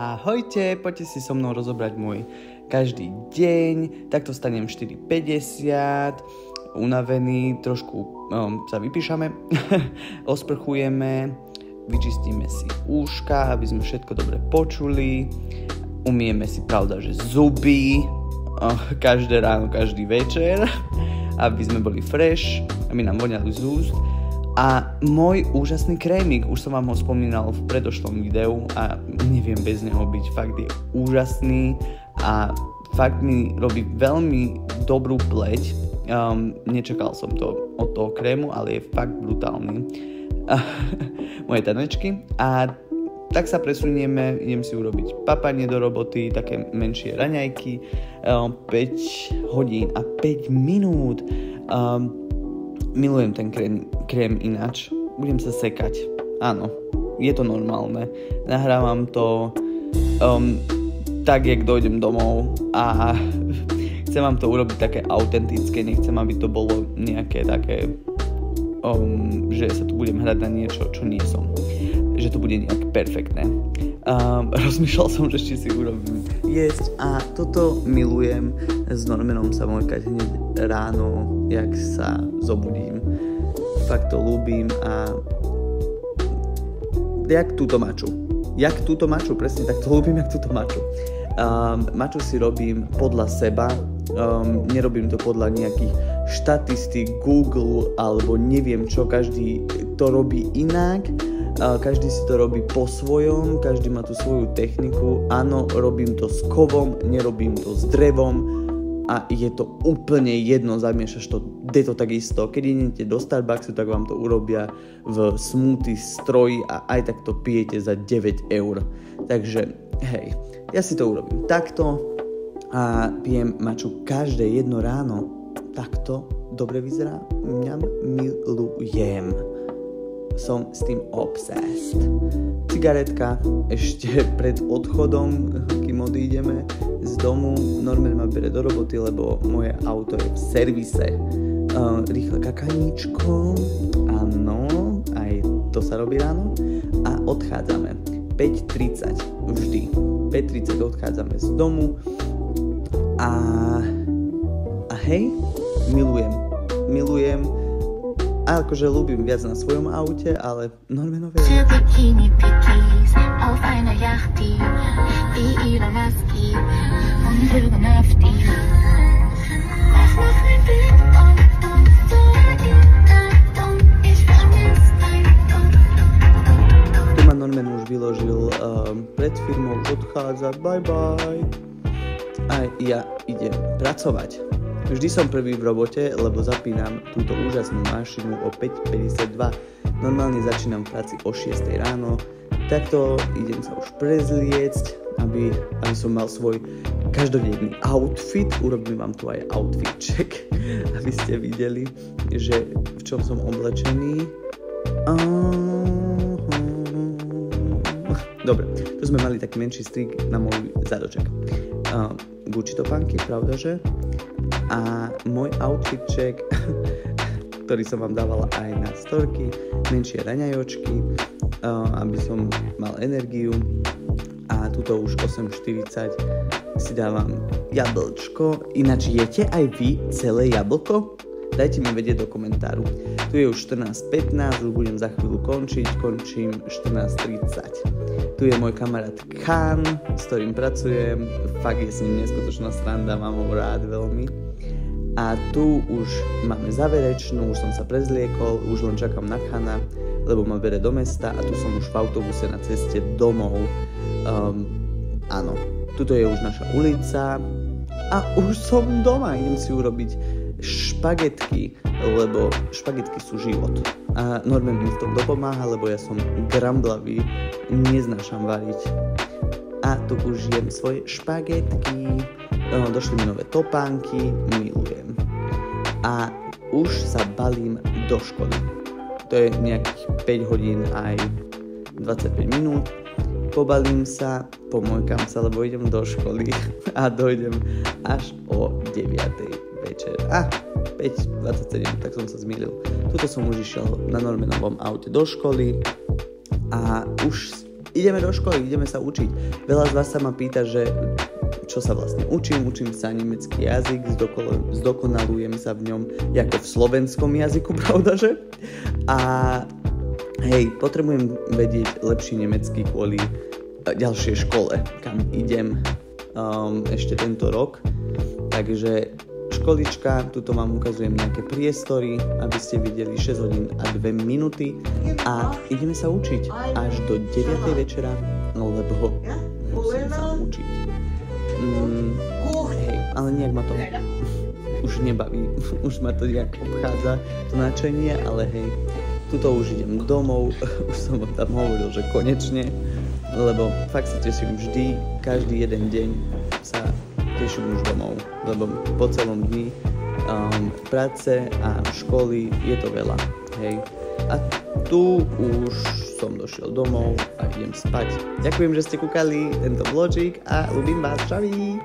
Ahojte, poďte si so mnou rozobrať môj každý deň. Takto vstanem 4:50, unavený, trošku sa vypíšame, osprchujeme, vyčistíme si úška, aby sme všetko dobre počuli, umieme si, pravda, že zuby každé ráno, každý večer, aby sme boli fresh, aby nám voňali z úst. A môj úžasný krémik, už som vám ho spomínal v predošlom videu a neviem bez neho byť, fakt je úžasný a fakt mi robí veľmi dobrú pleť. Nečakal som to od toho krému, ale je fakt brutálny. Moje tanečky. A tak sa presunieme, idem si urobiť papanie do roboty, také menšie raňajky, 5 hodín a 5 minút. Milujem ten krém ináč. Budem sa sekať. Áno, je to normálne. Nahrávam to tak, jak dojdem domov a chcem vám to urobiť také autentické. Nechcem, aby to bolo nejaké také, že sa tu budem hrať na niečo, čo nie som. Že to bude nejak perfektné. Rozmýšľal som, že či si urobím jesť a toto milujem. S Normanom sa mojkať hneď ráno, jak sa zobudím. Fakt to ľúbim a jak túto maču, presne tak to ľúbim, jak túto maču. Maču si robím podľa seba, nerobím to podľa nejakých štatistík Google alebo neviem čo, každý to robí inak. Každý si to robí po svojom, každý má tú svoju techniku. Áno, robím to s kovom, nerobím to s drevom a je to úplne jedno, zamiešaš to, je to takisto. Keď idete do Starbucksu, tak vám to urobia v smoothie stroji a aj tak to pijete za 9 eur. Takže hej, ja si to urobím takto a pijem maču každé jedno ráno. Takto dobre vyzerá, mňa milujem. Som s tým obsessed. Cigaretka ešte pred odchodom, kým odídeme z domu. Norman ma bere do roboty, lebo moje auto je v servise. Rýchle kakaníčko, áno, aj to sa robí ráno. A odchádzame 5:30 vždy. 5:30 odchádzame z domu a hej, milujem. A akože ľúbim viac na svojom aute, ale Normanové... Tu ma Norman už vyložil pred firmou, odchádza, bye bye. A ja idem pracovať. Vždy som prvý v robote, lebo zapínam túto úžasnú mašinu o 5:52. Normálne začínam v práci o 6 ráno. Takto idem sa už prezliecť, aby som mal svoj každodenný outfit. Urobím vám tu aj outfit check, aby ste videli, že v čom som oblečený. Dobre, tu sme mali taký menší strik na môj zadoček. Gucci topánky, pravda, že? A môj outfit check, ktorý som vám dával aj na storky, menšie raňajočky, aby som mal energiu. A tuto už 8:40 si dávam jablčko. Ináč jete aj vy celé jablko? Dajte mi vedieť do komentáru. Tu je už 14:15, už budem za chvíľu končím 14:30. Tu je môj kamarát Khan, s ktorým pracujem, fakt je s ním neskutočná sranda, mám ho rád veľmi. A tu už máme záverečnú, už som sa prezliekol, už len čakám na Khana, lebo ma bere do mesta a tu som už v autobuse na ceste domov. Áno, tuto je už naša ulica a už som doma, idem si urobiť špagetky, lebo špagetky sú život. A Norman mi v tom dopomáha, lebo ja som gramblavý, neznášam variť. A tu už jem svoje špagetky, došli mi nové topánky, milujem. A už sa balím do školy. To je nejakých 5 hodín aj 25 minút. Pobalím sa, pomojkam sa, lebo idem do školy a dojdem až o 9. večer. 5:27, tak som sa zmýlil. Tuto som už išiel na Normanovom aute do školy a už ideme do školy, ideme sa učiť. Veľa z vás sa ma pýta, že čo sa vlastne učím sa nemecký jazyk, zdokonalujem sa v ňom ako v slovenskom jazyku, pravdaže? A hej, potrebujem vedieť lepší nemecký kvôli ďalšej škole, kam idem ešte tento rok. Takže školička, tuto vám ukazujem nejaké priestory, aby ste videli 6 hodín a 2 minúty a ideme sa učiť až do 9. večera, lebo musím sa učiť. Hej, ale nejak ma to už nebaví, už ma to nejak obchádza, to nadšenie, ale hej, tuto už idem domov, už som vám tam hovoril, že konečne, lebo fakt sa teším vždy, každý jeden deň sa teším už domov, lebo po celom dni práce a školy je to veľa, hej. A tu už som došiel domov a idem spať. Ďakujem, že ste kúkali tento vlogík a ľúbim vás, čaví!